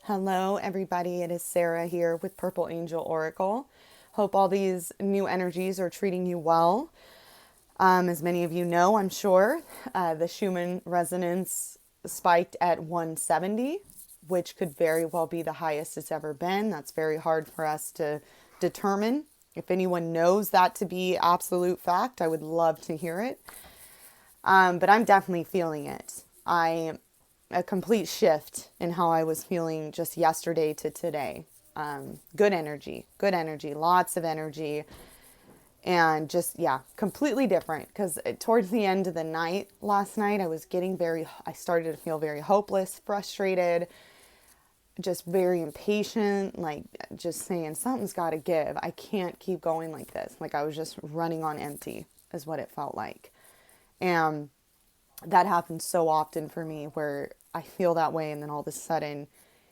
Hello, everybody. It is Sarah here with Purple Angel Oracle. Hope all these new energies are treating you well. As many of you know, I'm sure, the Schumann resonance spiked at 170, which could very well be the highest it's ever been. That's very hard for us to determine. If anyone knows that to be absolute fact, I would love to hear it. But I'm definitely feeling it. A complete shift in how I was feeling just yesterday to today. Good energy, lots of energy. And just, yeah, completely different. Because towards the end of the night, last night, I started to feel very hopeless, frustrated, just very impatient, like just saying something's got to give. I can't keep going like this. Like I was just running on empty is what it felt like. And that happens so often for me where I feel that way and then all of a sudden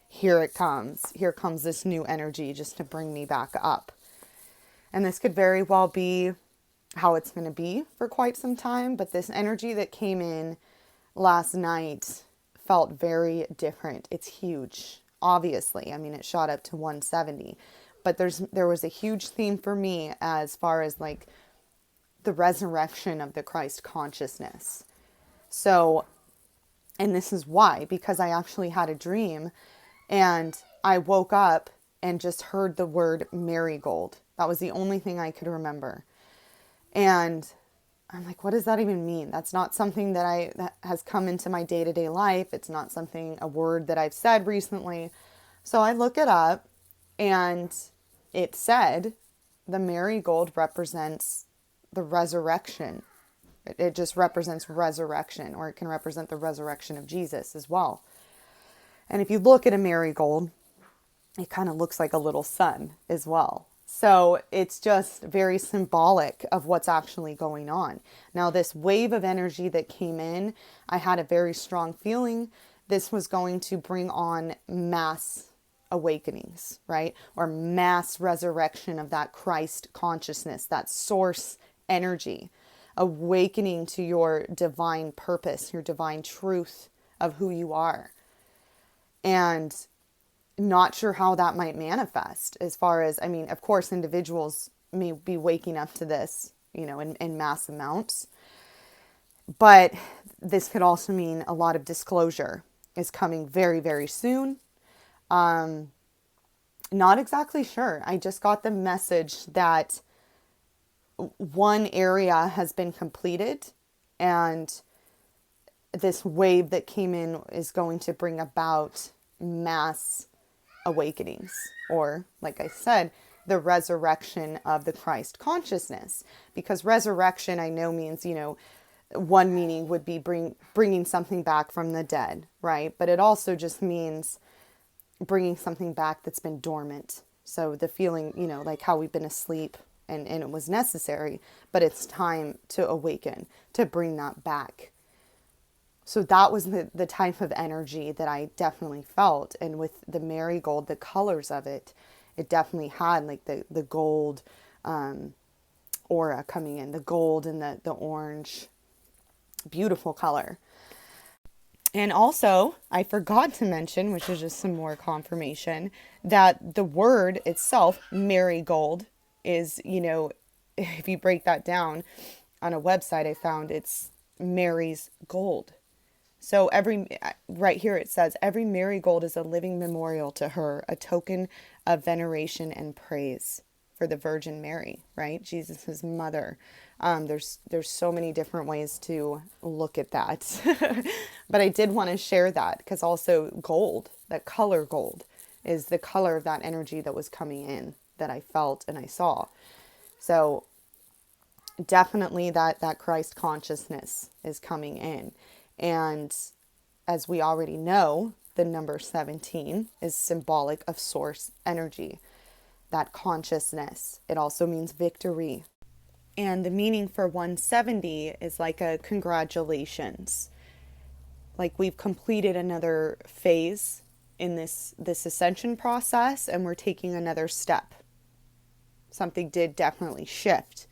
here it comes. Here comes this new energy just to bring me back up. And this could very well be how it's going to be for quite some time, but this energy that came in last night felt very different. It's huge, obviously. I mean, it shot up to 170, but there was a huge theme for me as far as like the resurrection of the Christ consciousness. So, and this is why, because I actually had a dream and I woke up and just heard the word marigold. That was the only thing I could remember. And I'm like, what does that even mean? That's not something that has come into my day-to-day life. It's not a word that I've said recently. So I look it up and it said the marigold represents the resurrection. It just represents resurrection, or it can represent the resurrection of Jesus as well. And if you look at a marigold, it kind of looks like a little sun as well. So it's just very symbolic of what's actually going on. Now, this wave of energy that came in, I had a very strong feeling this was going to bring on mass awakenings, right? Or mass resurrection of that Christ consciousness, that source energy. Awakening to your divine purpose, your divine truth of who you are. And not sure how that might manifest as far as, I mean, of course, individuals may be waking up to this, in mass amounts. But this could also mean a lot of disclosure is coming very, very soon. Not exactly sure. I just got the message that one area has been completed and this wave that came in is going to bring about mass awakenings, or like I said, the resurrection of the Christ consciousness. Because resurrection, I know, means, one meaning would be bringing something back from the dead, right? But it also just means bringing something back that's been dormant. So the feeling, like how we've been asleep and it was necessary, but it's time to awaken, to bring that back. So that was the type of energy that I definitely felt. And with the marigold, the colors of it, it definitely had like the gold aura coming in, the gold and the orange, beautiful color. And also, I forgot to mention, which is just some more confirmation, that the word itself, marigold, is, if you break that down on a website, I found it's Mary's gold. So right here it says, every marigold is a living memorial to her, a token of veneration and praise for the Virgin Mary, right? Jesus' mother. There's so many different ways to look at that. But I did want to share that because also gold, that color gold, is the color of that energy that was coming in that I felt and I saw. So definitely that Christ consciousness is coming in. And as we already know, the number 17 is symbolic of source energy, that consciousness. It also means victory. And the meaning for 170 is like a congratulations. Like we've completed another phase in this ascension process and we're taking another step. Something did definitely shift.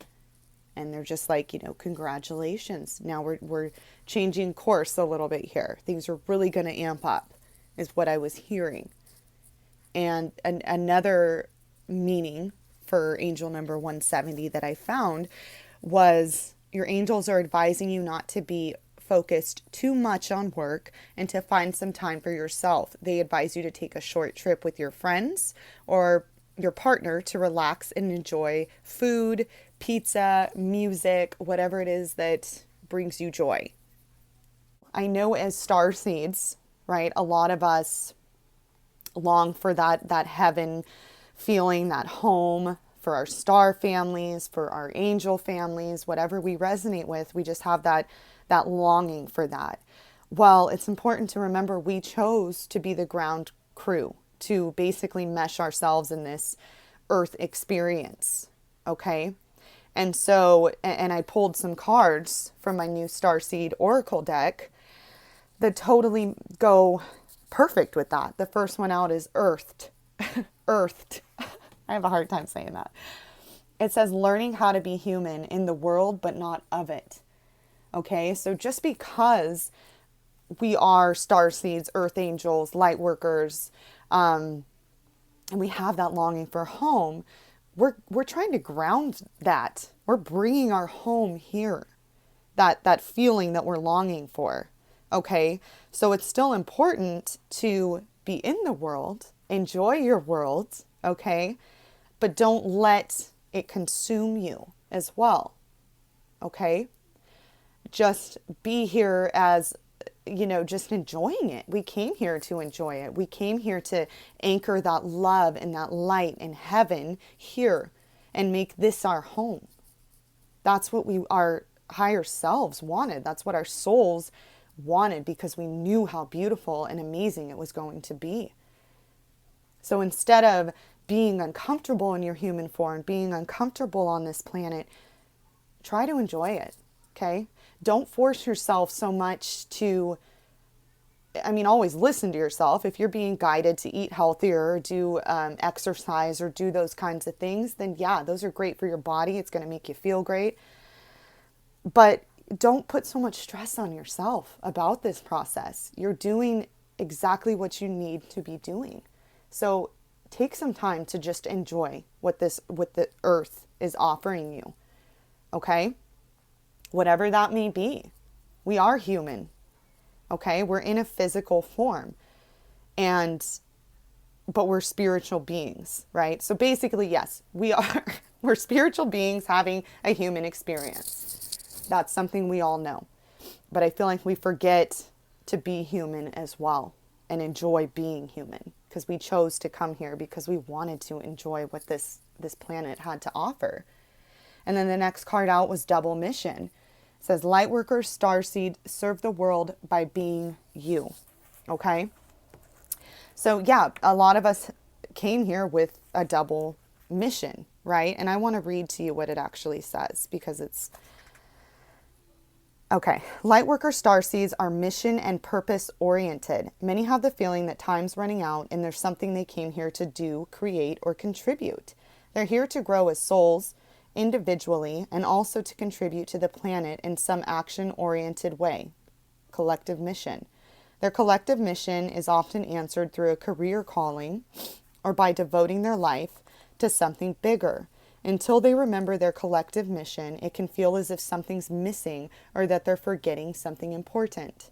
And they're just like, congratulations. Now we're changing course a little bit here. Things are really going to amp up, is what I was hearing. And another meaning for angel number 170 that I found was your angels are advising you not to be focused too much on work and to find some time for yourself. They advise you to take a short trip with your friends or your partner to relax and enjoy food, pizza, music, whatever it is that brings you joy. I know as star seeds, right, a lot of us long for that heaven feeling, that home, for our star families, for our angel families, whatever we resonate with, we just have that longing for that. Well, it's important to remember we chose to be the ground crew, to basically mesh ourselves in this earth experience. Okay. And so, and I pulled some cards from my new Starseed Oracle deck that totally go perfect with that. The first one out is Earthed. Earthed. I have a hard time saying that. It says learning how to be human in the world, but not of it. Okay, so just because we are star seeds, earth angels, light workers, and we have that longing for home, we're trying to ground that. We're bringing our home here, that feeling that we're longing for. Okay, so it's still important to be in the world, enjoy your world, okay, but don't let it consume you as well. Okay, just be here as, just enjoying it. We came here to enjoy it. We came here to anchor that love and that light in heaven here and make this our home. That's what our higher selves wanted. That's what our souls wanted, because we knew how beautiful and amazing it was going to be. So instead of being uncomfortable in your human form, being uncomfortable on this planet, try to enjoy it. Okay? Don't force yourself so much to, always listen to yourself. If you're being guided to eat healthier, or do exercise, or do those kinds of things, then yeah, those are great for your body. It's going to make you feel great. But don't put so much stress on yourself about this process. You're doing exactly what you need to be doing. So take some time to just enjoy what the earth is offering you. Okay? Whatever that may be. We are human. Okay? We're in a physical form. But we're spiritual beings, right? So basically, yes, we're spiritual beings having a human experience. That's something we all know. But I feel like we forget to be human as well and enjoy being human, because we chose to come here because we wanted to enjoy what this planet had to offer. And then the next card out was Double Mission. It says, Lightworker Starseed, serve the world by being you. Okay? So yeah, a lot of us came here with a double mission, right? And I want to read to you what it actually says, because it's okay. Lightworker starseeds are mission and purpose oriented. Many have the feeling that time's running out and there's something they came here to do, create, or contribute. They're here to grow as souls individually and also to contribute to the planet in some action-oriented way. Collective mission. Their collective mission is often answered through a career calling or by devoting their life to something bigger. Until they remember their collective mission, it can feel as if something's missing or that they're forgetting something important.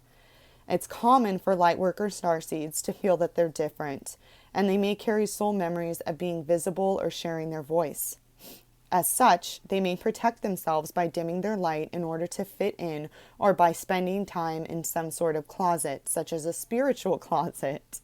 It's common for lightworker starseeds to feel that they're different, and they may carry soul memories of being visible or sharing their voice. As such, they may protect themselves by dimming their light in order to fit in, or by spending time in some sort of closet, such as a spiritual closet.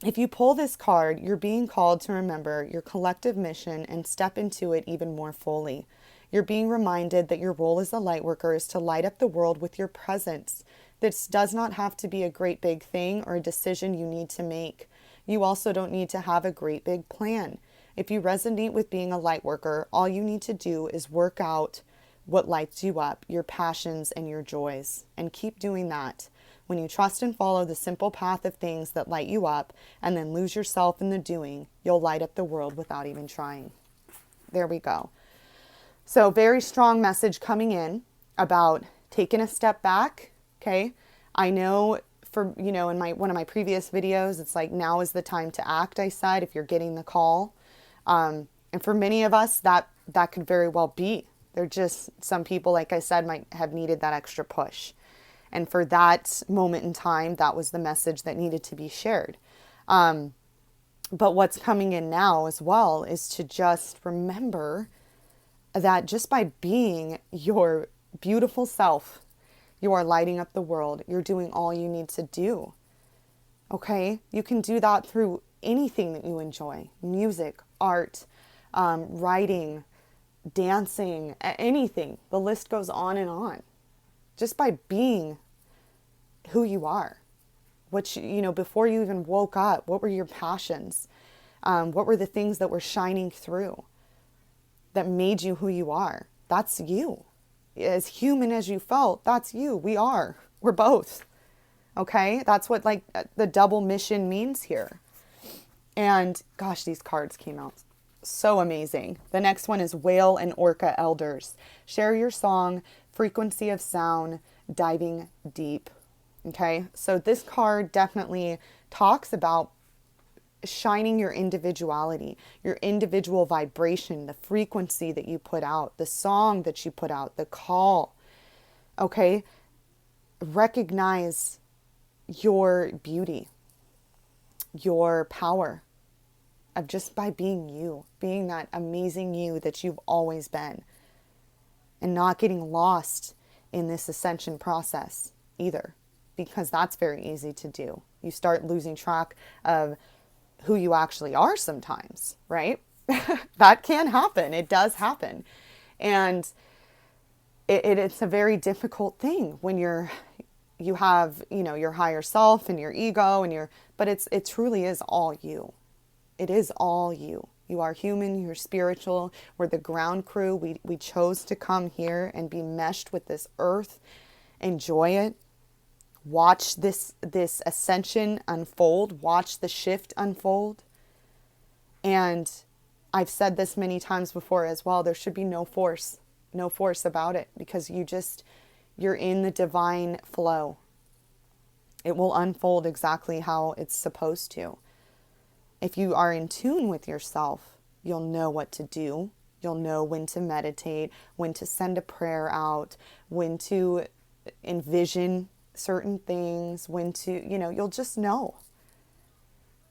If you pull this card, you're being called to remember your collective mission and step into it even more fully. You're being reminded that your role as a lightworker is to light up the world with your presence. This does not have to be a great big thing or a decision you need to make. You also don't need to have a great big plan. If you resonate with being a lightworker, all you need to do is work out what lights you up, your passions and your joys, and keep doing that. When you trust and follow the simple path of things that light you up and then lose yourself in the doing, you'll light up the world without even trying. There we go. So very strong message coming in about taking a step back. Okay. I know for, you know, in one of my previous videos, it's like, now is the time to act, I said, if you're getting the call. And for many of us, that could very well be. They're just, some people, like I said, might have needed that extra push. And for that moment in time, that was the message that needed to be shared. But what's coming in now as well is to just remember that just by being your beautiful self, you are lighting up the world. You're doing all you need to do. Okay? You can do that through anything that you enjoy. Music, art, writing, dancing, anything. The list goes on and on. Just by being who you are. What you know, before you even woke up, what were your passions? What were the things that were shining through that made you who you are? That's you. As human as you felt, that's you. We're both. Okay? That's what like the double mission means here. And gosh, these cards came out so amazing. The next one is Whale and Orca Elders. Share your song, frequency of sound, diving deep. Okay, so this card definitely talks about shining your individuality, your individual vibration, the frequency that you put out, the song that you put out, the call. Okay, recognize your beauty, your power of just by being you, being that amazing you that you've always been, and not getting lost in this ascension process either. Because that's very easy to do. You start losing track of who you actually are sometimes, right? That can happen. It does happen. And it's a very difficult thing when you have, you know, your higher self and your ego and but it truly is all you. It is all you. You are human, you're spiritual. We're the ground crew. We chose to come here and be meshed with this earth. Enjoy it. Watch this ascension unfold. Watch the shift unfold. And I've said this many times before as well. There should be no force about it, because you're in the divine flow. It will unfold exactly how it's supposed to. If you are in tune with yourself, you'll know what to do. You'll know when to meditate, when to send a prayer out, when to envision certain things, when to, you know, you'll just know.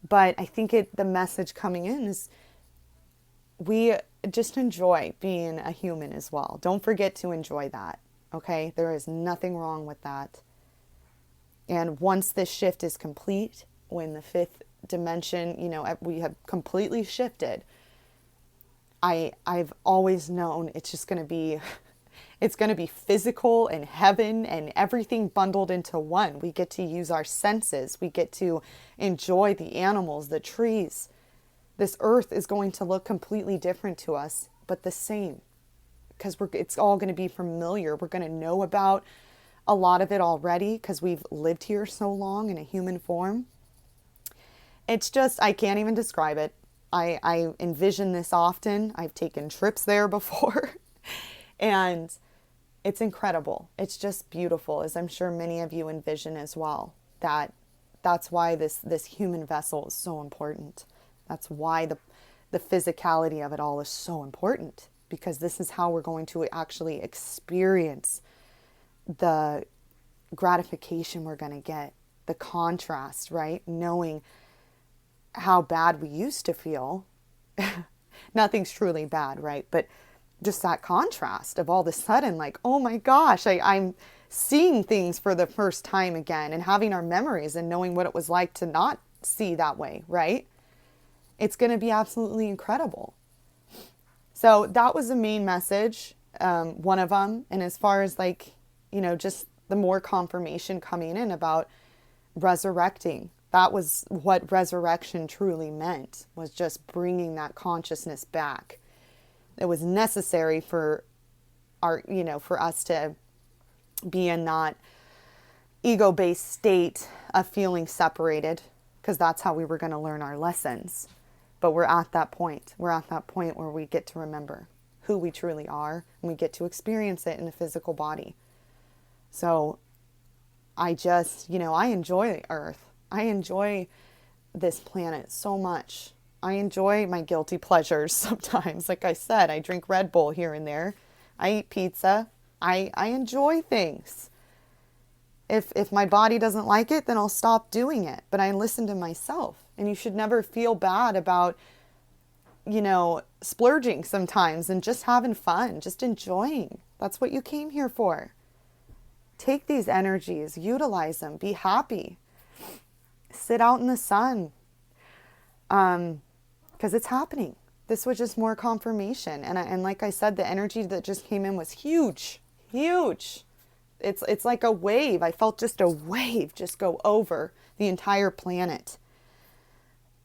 But I think the message coming in is we just enjoy being a human as well. Don't forget to enjoy that. Okay? There is nothing wrong with that. And once this shift is complete, when the fifth dimension, you know, we have completely shifted, I've always known it's just going to be it's going to be physical and heaven and everything bundled into one. We get to use our senses. We get to enjoy the animals, the trees. This earth is going to look completely different to us, but the same, because it's all going to be familiar. We're going to know about a lot of it already because we've lived here so long in a human form. It's just, I can't even describe it. I envision this often. I've taken trips there before. And it's incredible. It's just beautiful, as I'm sure many of you envision as well. That's why this human vessel is so important. That's why the physicality of it all is so important, because this is how we're going to actually experience the gratification we're going to get, the contrast, right? Knowing how bad we used to feel. Nothing's truly bad, right? But just that contrast of all of a sudden, like, oh my gosh, I'm seeing things for the first time again, and having our memories and knowing what it was like to not see that way, right? It's going to be absolutely incredible. So that was the main message, one of them. And as far as like, you know, just the more confirmation coming in about resurrecting, that was what resurrection truly meant, was just bringing that consciousness back. It was necessary for for us to be in that ego-based state of feeling separated, because that's how we were going to learn our lessons. But we're at that point. We're at that point where we get to remember who we truly are, and we get to experience it in a physical body. So I just, I enjoy Earth. I enjoy this planet so much. I enjoy my guilty pleasures sometimes. Like I said, I drink Red Bull here and there. I eat pizza. I enjoy things. If my body doesn't like it, then I'll stop doing it. But I listen to myself. And you should never feel bad about, splurging sometimes and just having fun, just enjoying. That's what you came here for. Take these energies, utilize them, be happy. Sit out in the sun. Because it's happening. This was just more confirmation. And like I said, the energy that just came in was huge, huge. It's like a wave. I felt just a wave just go over the entire planet.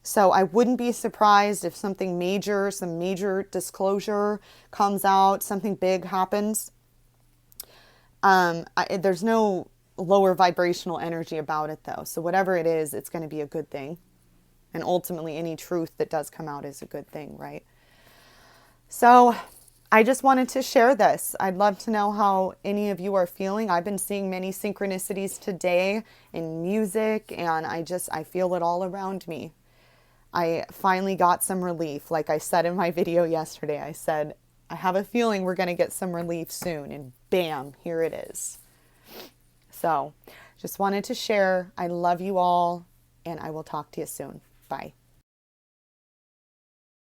So I wouldn't be surprised if something major, some major disclosure comes out, something big happens. There's no lower vibrational energy about it though. So whatever it is, it's going to be a good thing. And ultimately any truth that does come out is a good thing, right? So I just wanted to share this. I'd love to know how any of you are feeling. I've been seeing many synchronicities today in music, and I feel it all around me. I finally got some relief. Like I said in my video yesterday, I said, I have a feeling we're going to get some relief soon. And bam, here it is. So just wanted to share. I love you all, and I will talk to you soon. Bye.